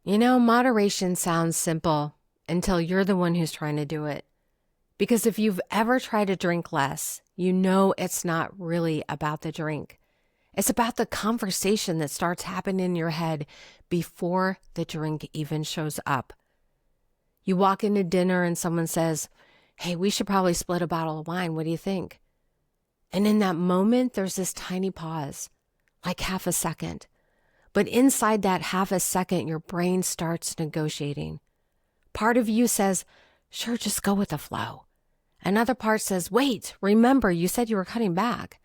Moderation sounds simple until you're the one who's trying to do it. Because if you've ever tried to drink less, you know it's not really about the drink. It's about the conversation that starts happening in your head before the drink even shows up. You walk into dinner and someone says, "Hey, we should probably split a bottle of wine. What do you think?" And in that moment, there's this tiny pause, like half a second. But inside that half a second, your brain starts negotiating. Part of you says, "Sure, just go with the flow." Another part says, "Wait, remember, you said you were cutting back."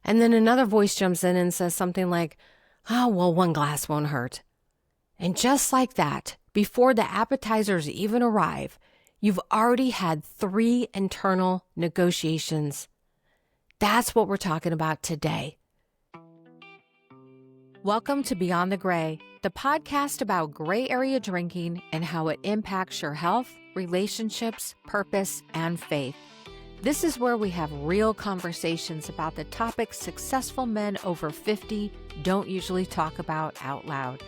And then another voice jumps in and says something like, "Oh, well, one glass won't hurt." And just like that, before the appetizers even arrive, you've already had 3 internal negotiations. That's what we're talking about today. Welcome to Beyond the Gray, the podcast about gray area drinking and how it impacts your health, relationships, purpose, and faith. This is where we have real conversations about the topics successful men over 50 don't usually talk about out loud.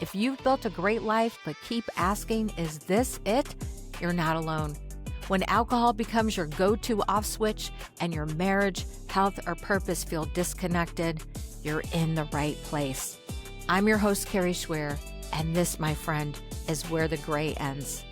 If you've built a great life but keep asking, "Is this it?" you're not alone. When alcohol becomes your go-to off switch and your marriage, health, or purpose feel disconnected, you're in the right place. I'm your host, Kari, and this, my friend, is where the gray ends.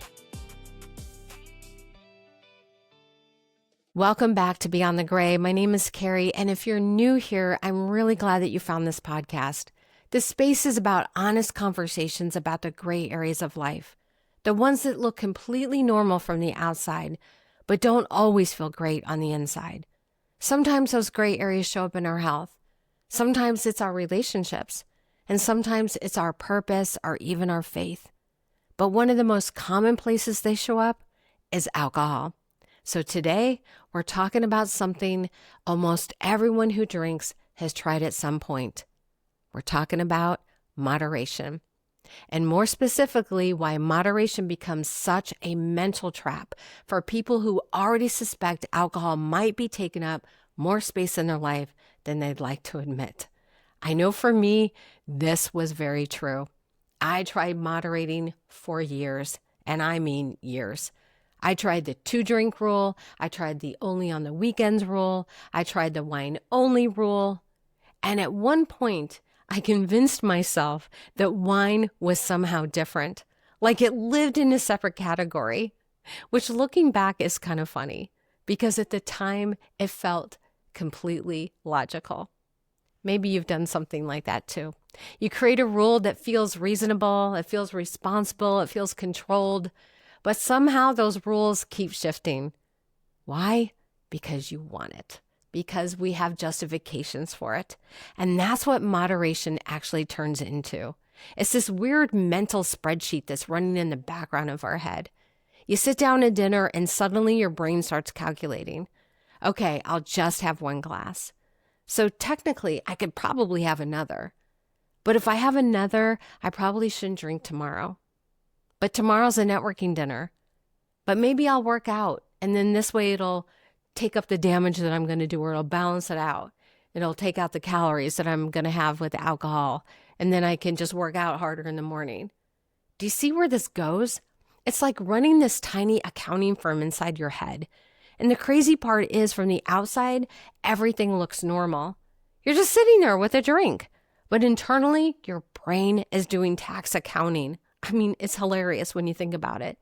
Welcome back to Beyond the Gray. My name is Kari, and if you're new here, I'm really glad that you found this podcast. This space is about honest conversations about the gray areas of life, the ones that look completely normal from the outside, but don't always feel great on the inside. Sometimes those gray areas show up in our health. Sometimes it's our relationships, and sometimes it's our purpose or even our faith. But one of the most common places they show up is alcohol. So today, we're talking about something almost everyone who drinks has tried at some point. We're talking about moderation. And more specifically, why moderation becomes such a mental trap for people who already suspect alcohol might be taking up more space in their life than they'd like to admit. I know for me, this was very true. I tried moderating for years, and I mean years. I tried the 2-drink rule. I tried the only on the weekends rule. I tried the wine only rule. And at one point, I convinced myself that wine was somehow different, like it lived in a separate category, which looking back is kind of funny because at the time it felt completely logical. Maybe you've done something like that too. You create a rule that feels reasonable, it feels responsible, it feels controlled, but somehow those rules keep shifting. Why? Because you want it. Because we have justifications for it. And that's what moderation actually turns into. It's this weird mental spreadsheet that's running in the background of our head. You sit down at dinner and suddenly your brain starts calculating. Okay, I'll just have 1 glass. So technically, I could probably have another. But if I have another, I probably shouldn't drink tomorrow. But tomorrow's a networking dinner. But maybe I'll work out, and then this way it'll take up the damage that I'm going to do, or it'll balance it out. It'll take out the calories that I'm going to have with the alcohol, and then I can just work out harder in the morning. Do you see where this goes? It's like running this tiny accounting firm inside your head. And the crazy part is from the outside, everything looks normal. You're just sitting there with a drink. But internally, your brain is doing tax accounting. I mean, it's hilarious when you think about it.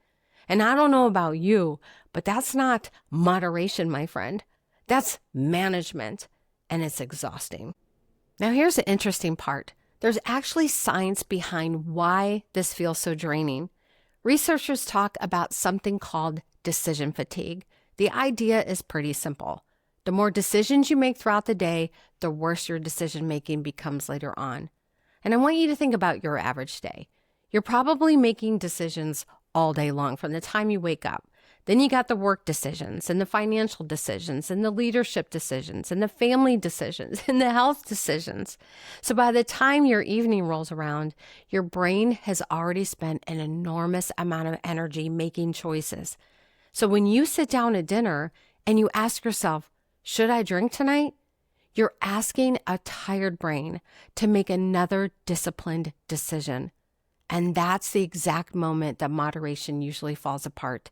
And I don't know about you, but that's not moderation, my friend. That's management, and it's exhausting. Now, here's the interesting part. There's actually science behind why this feels so draining. Researchers talk about something called decision fatigue. The idea is pretty simple. The more decisions you make throughout the day, the worse your decision-making becomes later on. And I want you to think about your average day. You're probably making decisions all day long from the time you wake up. Then you got the work decisions and the financial decisions and the leadership decisions and the family decisions and the health decisions. So by the time your evening rolls around, your brain has already spent an enormous amount of energy making choices. So when you sit down at dinner and you ask yourself, should I drink tonight? You're asking a tired brain to make another disciplined decision. And that's the exact moment that moderation usually falls apart.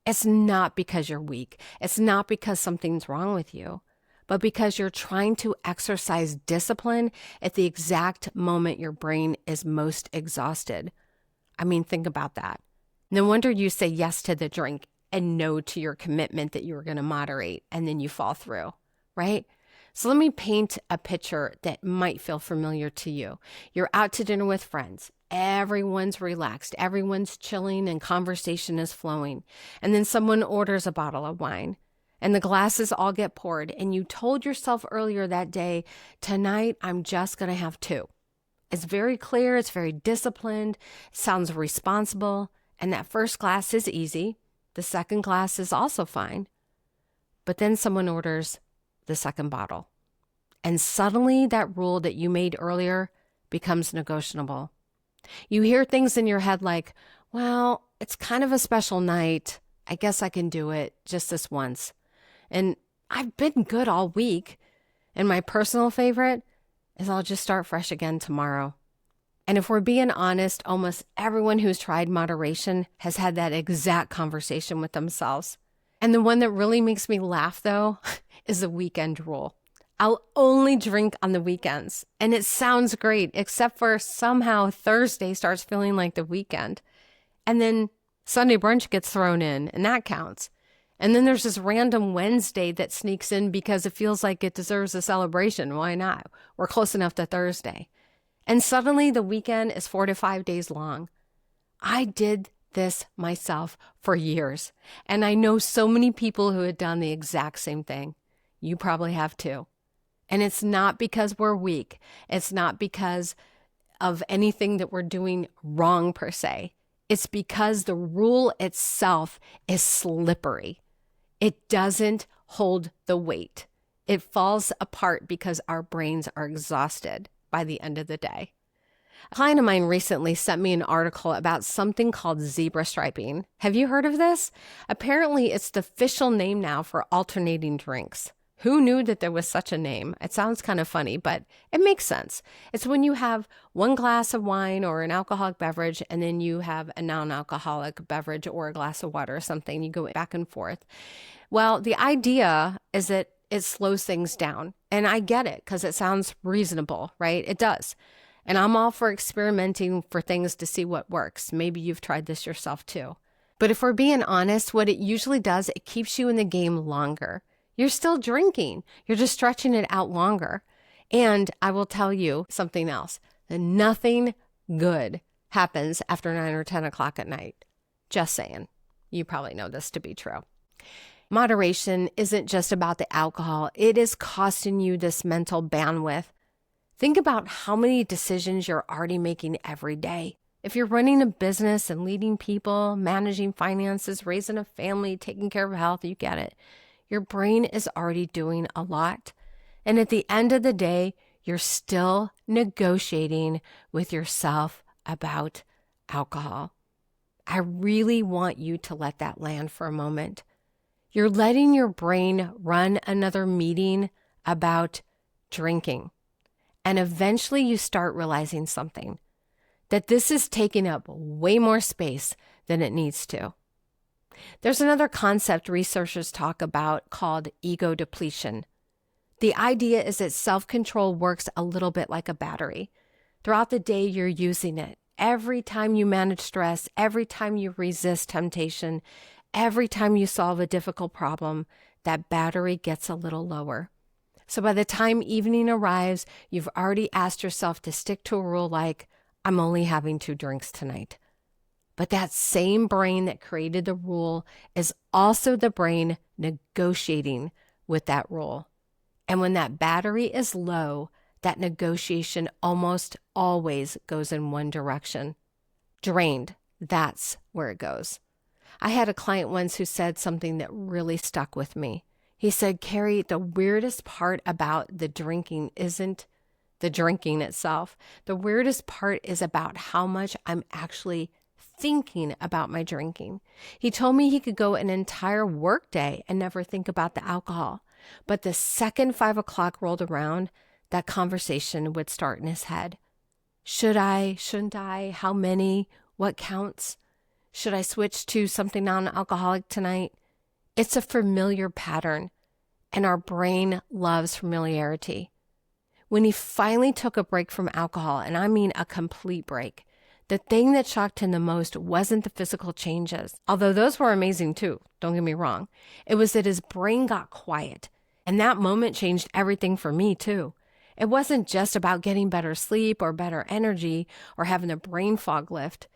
It's not because you're weak. It's not because something's wrong with you, but because you're trying to exercise discipline at the exact moment your brain is most exhausted. I mean, think about that. No wonder you say yes to the drink and no to your commitment that you were going to moderate, and then you fall through, right? So let me paint a picture that might feel familiar to you. You're out to dinner with friends. Everyone's relaxed. Everyone's chilling and conversation is flowing. And then someone orders a bottle of wine and the glasses all get poured. And you told yourself earlier that day, tonight I'm just going to have two. It's very clear. It's very disciplined. Sounds responsible. And that first glass is easy. The second glass is also fine. But then someone orders the second bottle. And suddenly that rule that you made earlier becomes negotiable. You hear things in your head like, well, it's kind of a special night. I guess I can do it just this once. And I've been good all week. And my personal favorite is I'll just start fresh again tomorrow. And if we're being honest, almost everyone who's tried moderation has had that exact conversation with themselves. And the one that really makes me laugh, though, is the weekend rule. I'll only drink on the weekends. And it sounds great, except for somehow Thursday starts feeling like the weekend. And then Sunday brunch gets thrown in, and that counts. And then there's this random Wednesday that sneaks in because it feels like it deserves a celebration. Why not? We're close enough to Thursday. And suddenly the weekend is 4 to 5 days long. I did this myself for years. And I know so many people who had done the exact same thing. You probably have too. And it's not because we're weak. It's not because of anything that we're doing wrong per se. It's because the rule itself is slippery. It doesn't hold the weight. It falls apart because our brains are exhausted by the end of the day. A client of mine recently sent me an article about something called zebra striping. Have you heard of this? Apparently, it's the official name now for alternating drinks. Who knew that there was such a name? It sounds kind of funny, but it makes sense. It's when you have one glass of wine or an alcoholic beverage, and then you have a non-alcoholic beverage or a glass of water or something. You go back and forth. Well, the idea is that it slows things down. And I get it because it sounds reasonable, right? It does. And I'm all for experimenting for things to see what works. Maybe you've tried this yourself too. But if we're being honest, what it usually does, it keeps you in the game longer. You're still drinking. You're just stretching it out longer. And I will tell you something else. Nothing good happens after 9 or 10 o'clock at night. Just saying. You probably know this to be true. Moderation isn't just about the alcohol. It is costing you this mental bandwidth. Think about how many decisions you're already making every day. If you're running a business and leading people, managing finances, raising a family, taking care of health, you get it. Your brain is already doing a lot. And at the end of the day, you're still negotiating with yourself about alcohol. I really want you to let that land for a moment. You're letting your brain run another meeting about drinking. And eventually you start realizing something, that this is taking up way more space than it needs to. There's another concept researchers talk about called ego depletion. The idea is that self-control works a little bit like a battery. Throughout the day, you're using it. Every time you manage stress, every time you resist temptation, every time you solve a difficult problem, that battery gets a little lower. So by the time evening arrives, you've already asked yourself to stick to a rule like, I'm only having 2 drinks tonight. But that same brain that created the rule is also the brain negotiating with that rule. And when that battery is low, that negotiation almost always goes in one direction. Drained, that's where it goes. I had a client once who said something that really stuck with me. He said, Kari, the weirdest part about the drinking isn't the drinking itself. The weirdest part is about how much I'm actually thinking about my drinking. He told me he could go an entire workday and never think about the alcohol. But the second 5 o'clock rolled around, that conversation would start in his head. Should I? Shouldn't I? How many? What counts? Should I switch to something non-alcoholic tonight? It's a familiar pattern, and our brain loves familiarity. When he finally took a break from alcohol, and I mean a complete break, the thing that shocked him the most wasn't the physical changes, although those were amazing too, don't get me wrong. It was that his brain got quiet, and that moment changed everything for me too. It wasn't just about getting better sleep or better energy or having a brain fog lift.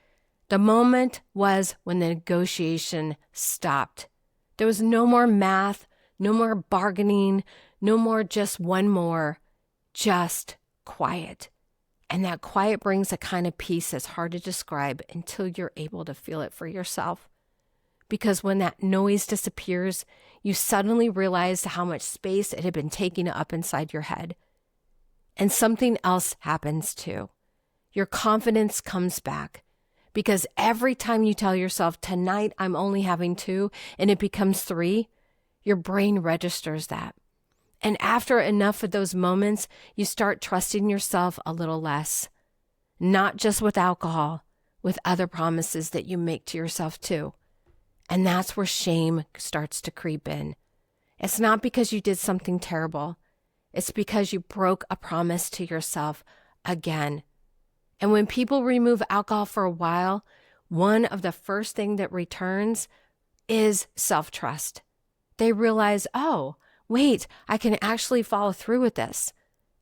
The moment was when the negotiation stopped. There was no more math, no more bargaining, no more just one more, just quiet. And that quiet brings a kind of peace that's hard to describe until you're able to feel it for yourself. Because when that noise disappears, you suddenly realize how much space it had been taking up inside your head. And something else happens too. Your confidence comes back. Because every time you tell yourself, tonight I'm only having 2, and it becomes 3, your brain registers that. And after enough of those moments, you start trusting yourself a little less. Not just with alcohol, with other promises that you make to yourself too. And that's where shame starts to creep in. It's not because you did something terrible. It's because you broke a promise to yourself again. And when people remove alcohol for a while, one of the first things that returns is self-trust. They realize, oh, wait, I can actually follow through with this.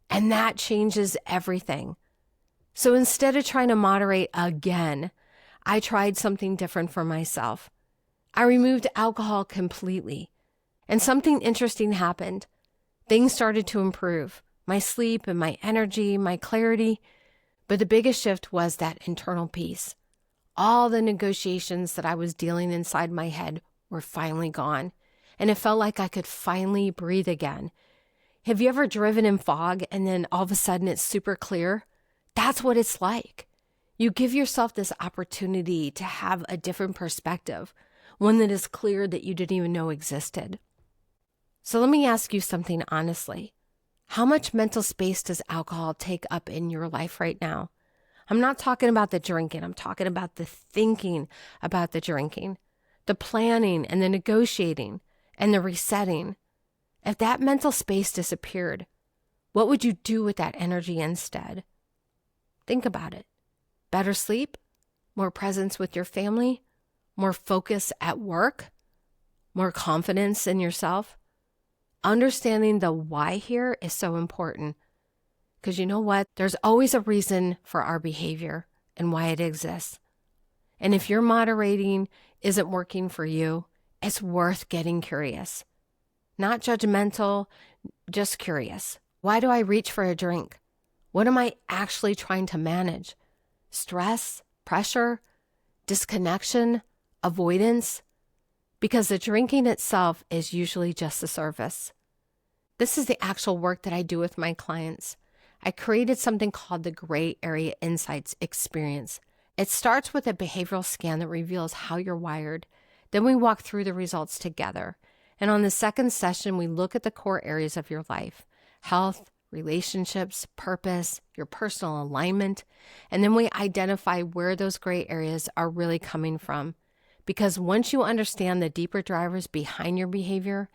And that changes everything. So instead of trying to moderate again, I tried something different for myself. I removed alcohol completely. And something interesting happened. Things started to improve. My sleep and my energy, my clarity. But the biggest shift was that internal peace. All the negotiations that I was dealing inside my head were finally gone. And it felt like I could finally breathe again. Have you ever driven in fog and then all of a sudden it's super clear? That's what it's like. You give yourself this opportunity to have a different perspective, one that is clear that you didn't even know existed. So let me ask you something honestly. How much mental space does alcohol take up in your life right now? I'm not talking about the drinking. I'm talking about the thinking about the drinking, the planning and the negotiating and the resetting. If that mental space disappeared, what would you do with that energy instead? Think about it. Better sleep? More presence with your family? More focus at work? More confidence in yourself? Understanding the why here is so important. Because you know what? There's always a reason for our behavior and why it exists. And if your moderating isn't working for you, it's worth getting curious. Not judgmental, just curious. Why do I reach for a drink? What am I actually trying to manage? Stress, pressure, disconnection, avoidance? Because the drinking itself is usually just the surface. This is the actual work that I do with my clients. I created something called the Gray Area Insights Experience. It starts with a behavioral scan that reveals how you're wired. Then we walk through the results together. And on the second session, we look at the core areas of your life: health, relationships, purpose, your personal alignment. And then we identify where those gray areas are really coming from. Because once you understand the deeper drivers behind your behavior,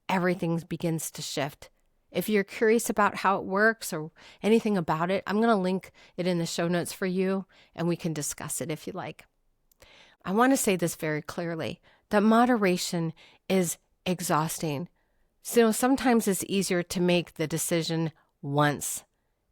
everything begins to shift. If you're curious about how it works or anything about it, I'm going to link it in the show notes for you, and we can discuss it if you like. I want to say this very clearly, that moderation is exhausting. So sometimes it's easier to make the decision once.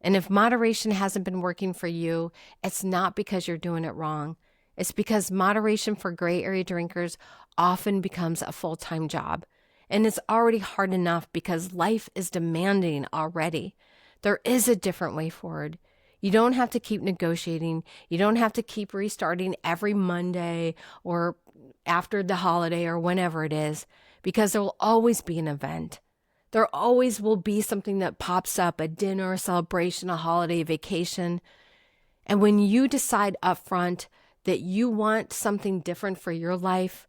And if moderation hasn't been working for you, it's not because you're doing it wrong. It's because moderation for gray area drinkers often becomes a full-time job. And it's already hard enough because life is demanding already. There is a different way forward. You don't have to keep negotiating. You don't have to keep restarting every Monday or after the holiday or whenever it is, because there will always be an event. There always will be something that pops up, a dinner, a celebration, a holiday, a vacation. And when you decide upfront that you want something different for your life,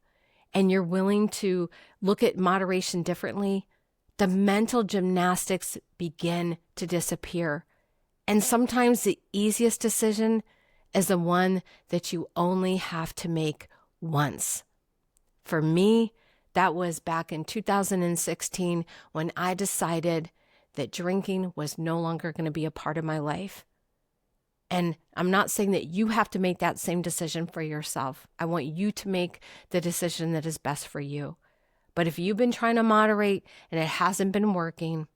and you're willing to look at moderation differently, the mental gymnastics begin to disappear. And sometimes the easiest decision is the one that you only have to make once. For me, that was back in 2016 when I decided that drinking was no longer going to be a part of my life. And I'm not saying that you have to make that same decision for yourself. I want you to make the decision that is best for you. But if you've been trying to moderate and it hasn't been working,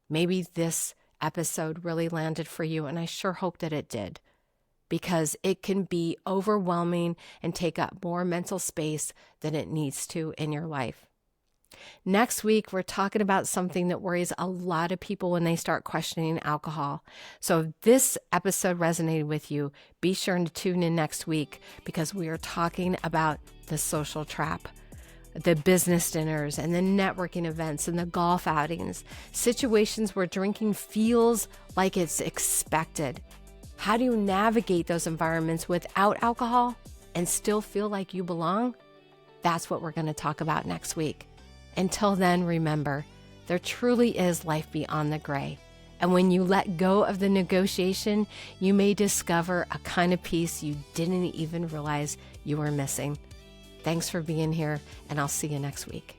maybe this episode really landed for you, and I sure hope that it did, because it can be overwhelming and take up more mental space than it needs to in your life. Next week, we're talking about something that worries a lot of people when they start questioning alcohol. So if this episode resonated with you, be sure to tune in next week, because we are talking about the social trap, the business dinners and the networking events and the golf outings, situations where drinking feels like it's expected. How do you navigate those environments without alcohol and still feel like you belong? That's what we're going to talk about next week. Until then, remember, there truly is life beyond the gray. And when you let go of the negotiation, you may discover a kind of peace you didn't even realize you were missing. Thanks for being here, and I'll see you next week.